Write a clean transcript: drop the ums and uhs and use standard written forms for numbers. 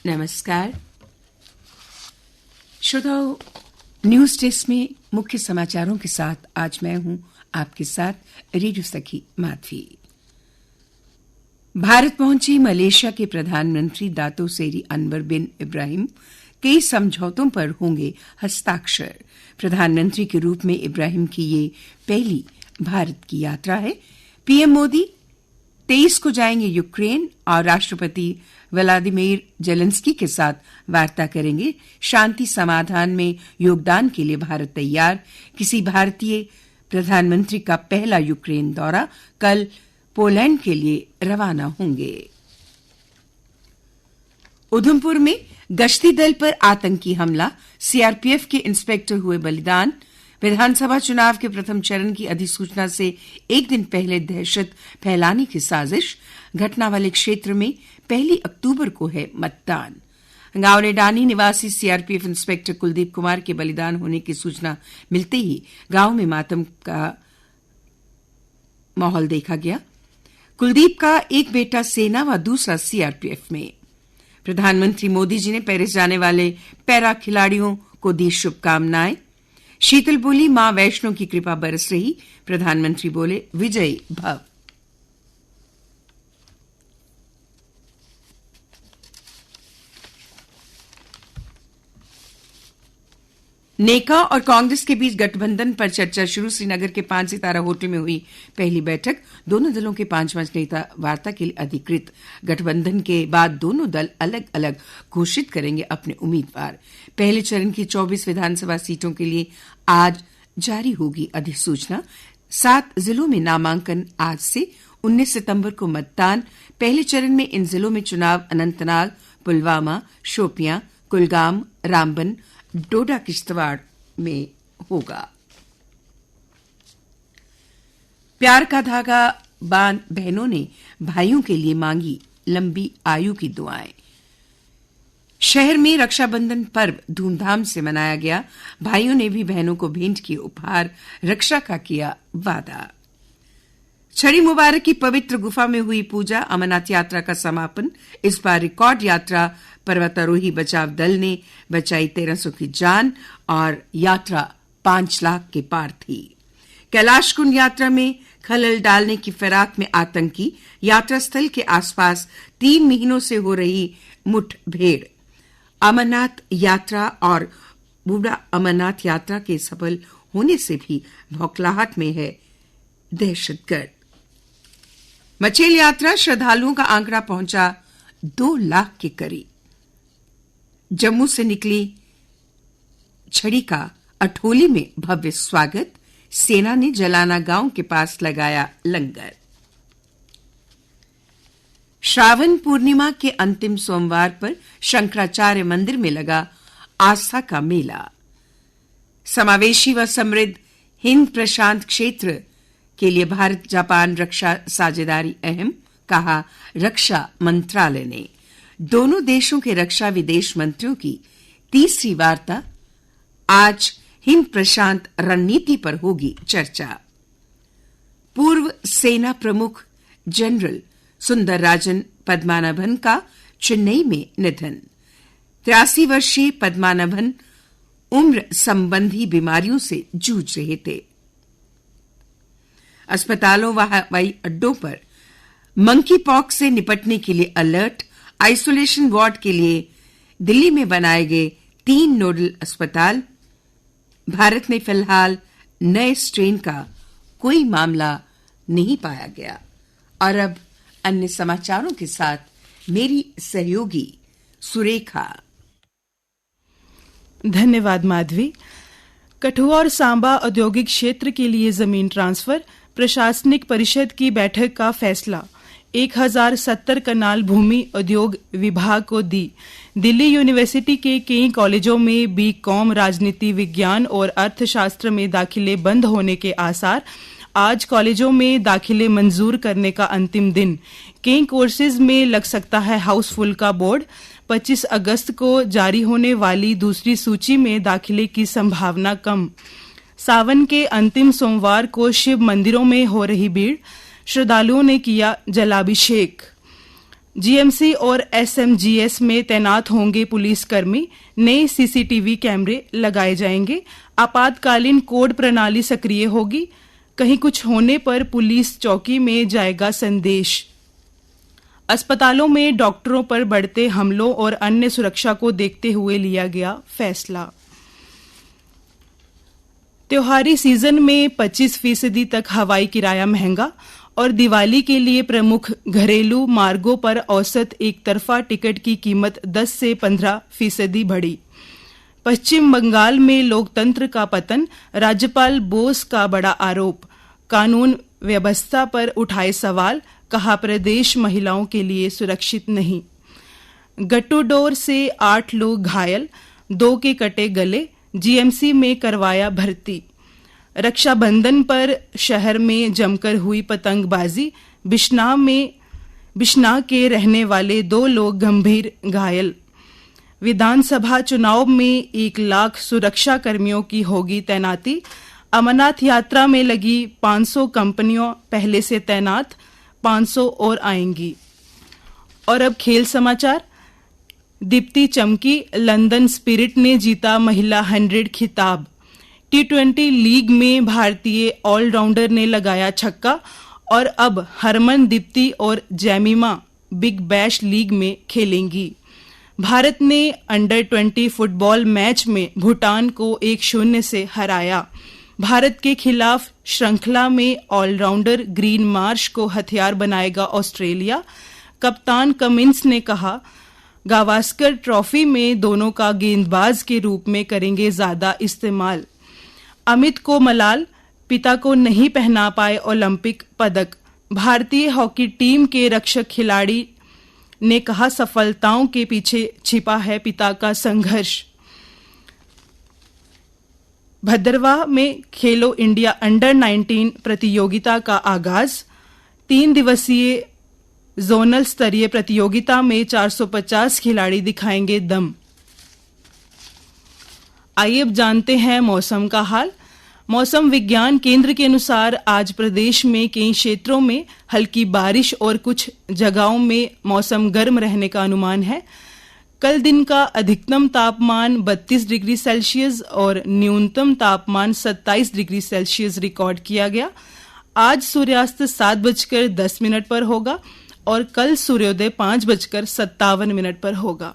नमस्कार श्रोताओं, news desk में मुख्य समाचारों के साथ आज मैं हूं आपके साथ रेडियो सखी माधवी। भारत पहुंची मलेशिया के प्रधानमंत्री दातो सेरी अनवर बिन इब्राहिम कई समझौतों पर होंगे हस्ताक्षर। प्रधानमंत्री के रूप में इब्राहिम की ये पहली भारत की यात्रा है। पीएम मोदी 23 को जाएंगे यूक्रेन और राष्ट्रपति व्लादिमीर जेलेंस्की के साथ वार्ता करेंगे। शांति समाधान में योगदान के लिए भारत तैयार। किसी भारतीय प्रधानमंत्री का पहला यूक्रेन दौरा, कल पोलैंड के लिए रवाना होंगे। उधमपुर में गश्ती दल पर आतंकी हमला, सीआरपीएफ के इंस्पेक्टर हुए बलिदान। विधानसभा चुनाव के प्रथम चरण की अधिसूचना से एक दिन पहले दहशत फैलाने की साजिश। घटना वाले क्षेत्र में 1 अक्टूबर को है मतदान। गांव नेडानी निवासी सीआरपीएफ इंस्पेक्टर कुलदीप कुमार के बलिदान होने की सूचना मिलते ही गांव में मातम का माहौल देखा गया। कुलदीप का एक बेटा सेना व दूसरा सीआरपीएफ में। प्रधानमंत्री मोदी जी ने पेरिस जाने वाले पैरा खिलाड़ियों को दी शुभकामनाएं। शीतल बोली, मां वैष्णो की कृपा बरस रही। प्रधानमंत्री बोले, विजयी भव। नेका और कांग्रेस के बीच गठबंधन पर चर्चा शुरू। श्रीनगर के 5 सितारा होटल में हुई पहली बैठक। दोनों दलों के 5 नेता वार्ता के लिए अधिकृत। गठबंधन के बाद दोनों दल अलग अलग घोषित करेंगे अपने उम्मीदवार। पहले चरण की 24 विधानसभा सीटों के लिए आज जारी होगी अधिसूचना। 7 जिलों में नामांकन आज से। 19 सितंबर को मतदान। पहले चरण में इन जिलों में चुनाव अनंतनाग, पुलवामा, शोपियां, कुलगाम, रामबन, डोडा किश्तवाड़ में होगा। प्यार का धागा बांध बहनों ने भाइयों के लिए मांगी लंबी आयु की दुआएं। शहर में रक्षाबंधन पर्व धूमधाम से मनाया गया। भाइयों ने भी बहनों को भेंट किए उपहार। रक्षा का किया वादा। छड़ी मुबारक की पवित्र गुफा में हुई पूजा। अमरनाथ यात्रा का समापन। इस बार रिकॉर्ड यात्रा पर्वतारोही बचाव दल ने बचाई 1300 की जान और यात्रा 5 लाख के पार थी। कैलाश कुंड यात्रा में खलल डालने की फिराक में आतंकी। यात्रा स्थल के आसपास 3 महीनों से हो रही मुठभेड़। अमरनाथ यात्रा और बूढ़ा अमरनाथ यात्रा के सफल होने से भी भौखलाहट में है दहशतगर्द। मचेल यात्रा श्रद्धालुओं का आंकड़ा पहुंचा 2 लाख के करीब। जम्मू से निकली छड़ी का अठोली में भव्य स्वागत। सेना ने जलाना गांव के पास लगाया लंगर। श्रावण पूर्णिमा के अंतिम सोमवार पर शंकराचार्य मंदिर में लगा आस्था का मेला। समावेशी व समृद्ध हिंद प्रशांत क्षेत्र के लिए भारत जापान रक्षा साझेदारी अहम, कहा रक्षा मंत्रालय ने। दोनों देशों के रक्षा विदेश मंत्रियों की तीसरी वार्ता। आज हिंद प्रशांत रणनीति पर होगी चर्चा। पूर्व सेना प्रमुख जनरल सुंदरराजन पद्मानाभन का चेन्नई में निधन। 83 वर्षीय पद्मानाभन उम्र संबंधी बीमारियों से जूझ रहे थे। अस्पतालों व हवाई अड्डों पर मंकी पॉक्स से निपटने के लिए अलर्ट। आइसोलेशन वार्ड के लिए दिल्ली में बनाए गए 3 नोडल अस्पताल। भारत में फिलहाल नए स्ट्रेन का कोई मामला नहीं पाया गया। और अब अन्य समाचारों के साथ मेरी सहयोगी सुरेखा। धन्यवाद माधवी। कठुआ और सांबा औद्योगिक क्षेत्र के लिए जमीन ट्रांसफर। प्रशासनिक परिषद की बैठक का फैसला। 1070 कनाल भूमि उद्योग विभाग को दी। दिल्ली यूनिवर्सिटी के कई कॉलेजों में बीकॉम राजनीति विज्ञान और अर्थशास्त्र में दाखिले बंद होने के आसार। आज कॉलेजों में दाखिले मंजूर करने का अंतिम दिन। कई कोर्सेज में लग सकता है हाउसफुल का बोर्ड। 25 अगस्त को जारी होने वाली दूसरी सूची में दाखिले की संभावना कम। सावन के अंतिम सोमवार को शिव मंदिरों में हो रही भीड़। श्रद्धालुओं ने किया जलाभिषेक। जीएमसी और एसएमजीएस में तैनात होंगे पुलिसकर्मी, नए सीसीटीवी कैमरे लगाए जाएंगे, आपातकालीन कोड प्रणाली सक्रिय होगी, कहीं कुछ होने पर पुलिस चौकी में जाएगा संदेश। अस्पतालों में डॉक्टरों पर बढ़ते हमलों और अन्य सुरक्षा को देखते हुए लिया गया फैसला। त्योहारी सीजन में 25% तक हवाई किराया महंगा और दिवाली के लिए प्रमुख घरेलू मार्गों पर औसत एक तरफा टिकट की कीमत 10 से 15% बढ़ी। पश्चिम बंगाल में लोकतंत्र का पतन, राज्यपाल बोस का बड़ा आरोप, कानून व्यवस्था पर उठाए सवाल, कहा प्रदेश महिलाओं के लिए सुरक्षित नहीं। गट्टूडोर से 8 लोग घायल, 2 के कटे गले, जीएमसी में करवाया भर्ती। रक्षाबंधन पर शहर में जमकर हुई पतंगबाजी, बिश्नाह के रहने वाले 2 लोग गंभीर घायल। विधानसभा चुनाव में 1 लाख सुरक्षा कर्मियों की होगी तैनाती। अमरनाथ यात्रा में लगी 500 कंपनियों पहले से तैनात, 500 और आएंगी। और अब खेल समाचार। दीप्ति चमकी, लंदन स्पिरिट ने जीता महिला 100 खिताब। T20 लीग में भारतीय ऑलराउंडर ने लगाया छक्का और अब हरमन दीप्ति और जैमिमा बिग बैश लीग में खेलेंगी। भारत ने अंडर 20 फुटबॉल मैच में भूटान को 1-0 से हराया। भारत के खिलाफ श्रृंखला में ऑलराउंडर ग्रीन मार्श को हथियार बनाएगा ऑस्ट्रेलिया। कप्तान कमिंस ने कहा, गावस्कर ट्रॉफी में दोनों का गेंदबाज के रूप में करेंगे ज्यादा इस्तेमाल। अमित को मलाल, पिता को नहीं पहना पाए ओलंपिक पदक। भारतीय हॉकी टीम के रक्षक खिलाड़ी ने कहा, सफलताओं के पीछे छिपा है पिता का संघर्ष। भद्रवाह में खेलो इंडिया अंडर 19 प्रतियोगिता का आगाज। 3 दिवसीय जोनल स्तरीय प्रतियोगिता में 450 खिलाड़ी दिखाएंगे दम। आइए अब जानते हैं मौसम का हाल। मौसम विज्ञान केंद्र के अनुसार आज प्रदेश में कई क्षेत्रों में हल्की बारिश और कुछ जगहों में मौसम गर्म रहने का अनुमान है। कल दिन का अधिकतम तापमान 32 डिग्री सेल्सियस और न्यूनतम तापमान 27 डिग्री सेल्सियस रिकॉर्ड किया गया। आज सूर्यास्त 7:10 पर होगा और कल सूर्योदय 5:57 पर होगा।